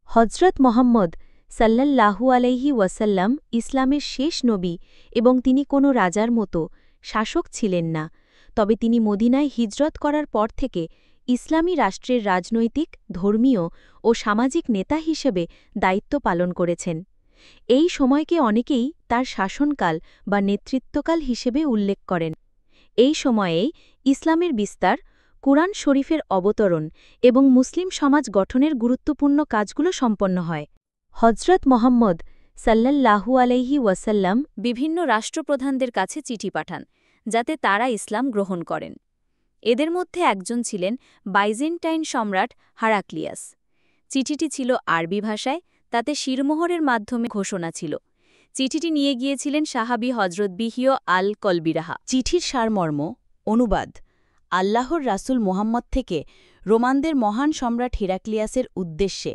হজরত মোহাম্মদ সাল্লাল্লাহু আলাইহি ওয়াসাল্লাম ইসলামের শেষ নবী এবং তিনি কোনো রাজার মতো শাসক ছিলেন না, তবে তিনি মদিনায় হিজরত করার পর থেকে ইসলামী রাষ্ট্রের রাজনৈতিক, ধর্মীয় ও সামাজিক নেতা হিসেবে দায়িত্ব পালন করেছেন। এই সময়কে অনেকেই তার শাসনকাল বা নেতৃত্বকাল হিসেবে উল্লেখ করেন। এই সময়েই ইসলামের বিস্তার, কুরআন শরীফের অবতরণ এবং মুসলিম সমাজ গঠনের গুরুত্বপূর্ণ কাজগুলো সম্পন্ন হয়। হজরত মোহাম্মদ সাল্লাল্লাহু আলাইহি ওয়াসাল্লাম বিভিন্ন রাষ্ট্রপ্রধানদের কাছে চিঠি পাঠান, যাতে তারা ইসলাম গ্রহণ করেন। এদের মধ্যে একজন ছিলেন বাইজেন্টাইন সম্রাট হারাক্লিয়াস। চিঠিটি ছিল আরবি ভাষায়, তাতে শিরমোহরের মাধ্যমে ঘোষণা ছিল। চিঠিটি নিয়ে গিয়েছিলেন সাহাবী হজরত বিহিয় আল কলবিরাহা। চিঠির সারমর্ম অনুবাদ: আল্লাহর রাসূল মুহাম্মদ থেকে রোমানদের মহান সম্রাট হিরাক্লিয়াসের উদ্দেশ্যে,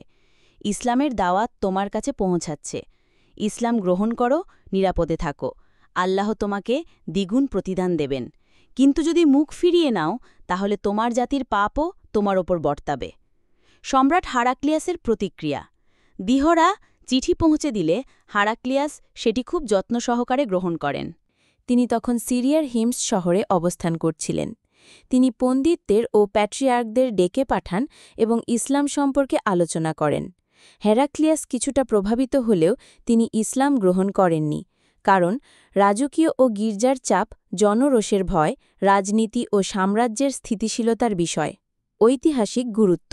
ইসলামের দাওয়াত তোমার কাছে পৌঁছাচ্ছে। ইসলাম গ্রহণ করো, নিরাপদে থাকো। আল্লাহ তোমাকে দ্বিগুণ প্রতিদান দেবেন, কিন্তু যদি মুখ ফিরিয়ে নাও তাহলে তোমার জাতির পাপও তোমার ওপর বর্তাবে। সম্রাট হারাক্লিয়াসের প্রতিক্রিয়া: দিহরা চিঠি পৌঁছে দিলে হারাক্লিয়াস সেটি খুব যত্ন সহকারে গ্রহণ করেন। তিনি তখন সিরিয়ার হিমস শহরে অবস্থান করছিলেন। তিনি পণ্ডিতদের ও প্যাট্রিয়ার্কদের ডেকে পাঠান এবং ইসলাম সম্পর্কে আলোচনা করেন। হেরাক্লিয়াস কিছুটা প্রভাবিত হলেও তিনি ইসলাম গ্রহণ করেননি, কারণ রাজকীয় ও গির্জার চাপ, জনরোষের ভয়, রাজনীতি ও সাম্রাজ্যের স্থিতিশীলতার বিষয়। ঐতিহাসিক গুরুত্ব: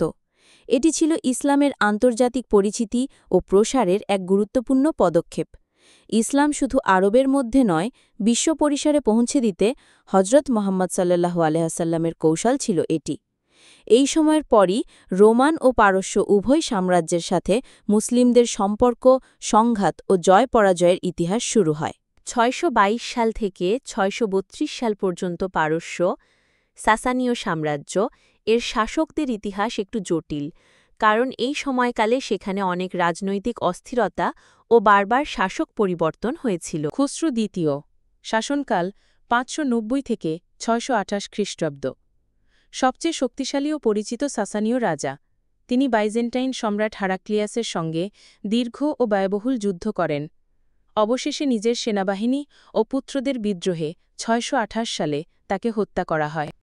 এটি ছিল ইসলামের আন্তর্জাতিক পরিচিতি ও প্রসারের এক গুরুত্বপূর্ণ পদক্ষেপ। ইসলাম শুধু আরবের মধ্যে নয়, বিশ্ব পরিসরে পৌঁছে দিতে হজরত মোহাম্মদ সাল্লাল্লাহু আলাইহি ওয়াসাল্লামের কৌশল ছিল এটি। এই সময়ের পরই রোমান ও পারস্য উভয় সাম্রাজ্যের সাথে মুসলিমদের সম্পর্ক, সংঘাত ও জয়-পরাজয়ের ইতিহাস শুরু হয়। ৬২২ সাল থেকে ৬৩২ সাল পর্যন্ত পারস্য, সাসানীয় সাম্রাজ্য এর শাসকদের ইতিহাস একটু জটিল, কারণ এই সময়কালে সেখানে অনেক রাজনৈতিক অস্থিরতা ও বারবার শাসক পরিবর্তন হয়েছিল। খুসরু দ্বিতীয় শাসনকাল ৫৯০ থেকে ৬২৮ খ্রিস্টাব্দ। সবচেয়ে শক্তিশালী ও পরিচিত সাসানীয় রাজা। তিনি বাইজেন্টাইন সম্রাট হারাক্লিয়াসের সঙ্গে দীর্ঘ ও ব্যয়বহুল যুদ্ধ করেন। অবশেষে নিজের সেনাবাহিনী ও পুত্রদের বিদ্রোহে ৬২৮ সালে তাকে হত্যা করা হয়।